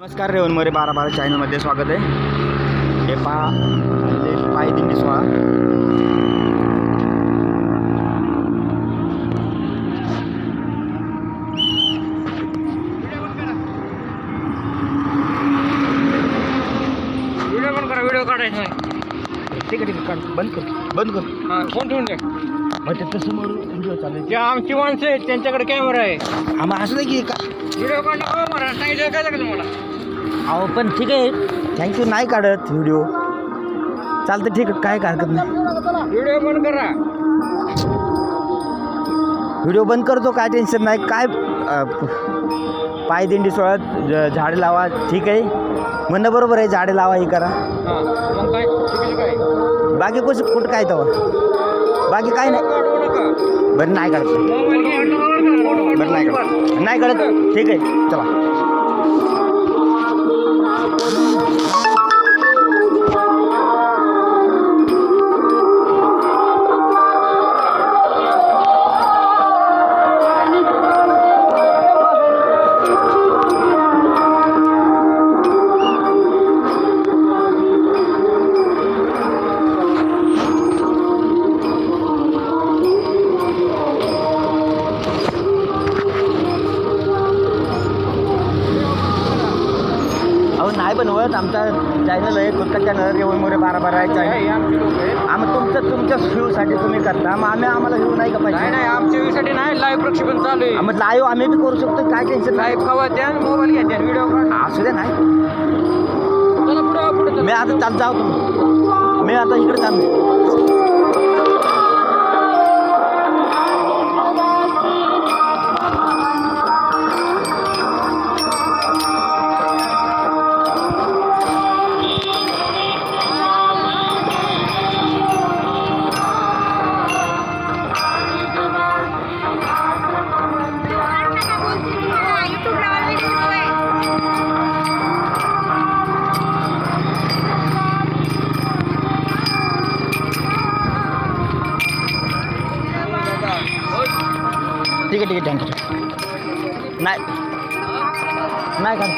नमस्कार, रेवन मोरे 12-12 चॅनलमध्ये स्वागत आहे. हे पहा पायदिंडी सोहळा. व्हिडिओ काढायचा नाही. ठीक आहे काढ, बंद कर. हां, फोन ठेवून द्या. मग ते समोर व्हिडिओ चालू जे आमची माणसं आहेत त्यांच्याकडे कॅमेरा आहे. आम्हाला असं नाही की का व्हिडिओ काढणं मला सांगितलं काय लागलं तुम्हाला. अहो पण ठीक आहे, थँक्यू. नाही काढत व्हिडिओ, चालतं, ठीक आहे, काय हरकत नाही. व्हिडिओ बंद करा. व्हिडिओ बंद करतो, काय टेन्शन नाही. काय पायदिंडी सोहळ्यात झाडे लावा, ठीक आहे, म्हणणं बरोबर आहे. झाडे लावा, हे करा. हां, मग काय चुकीचं काय? बाकी कुठं काय तेव्हा बाकी काय नाही. काढू नका. बरं नाही काढत, मोबाईल घ्या. बरं नाही काढत, ठीक आहे, चला. अहो नाही बनवत, आमचा चॅनल आहे, खुदचा चॅनल रेवन मोरे 12-12 चॅनल. आमचे लोक आहेत. आम्ही तुमच्या व्ह्यूसाठी तुम्ही करता, मग आम्हाला व्ह्यू नाही का नाही पाहिजे. नाही, आमच्या व्ह्यूसाठी नाही, लाईव्ह प्रक्षेपण चालू आहे. मग लाईव्ह आम्ही बी करू शकतो, काय टेन्शन नाही. लाईव्ह कवा द्या, मोबाईल घ्या, व्हिडिओ काढा. असू दे, नाही. चला पुढे मी आता चाल जाऊ तुम्ही, मी आता इकडे चाललो. ठीक आहे, थँक्यू. नाही काढ.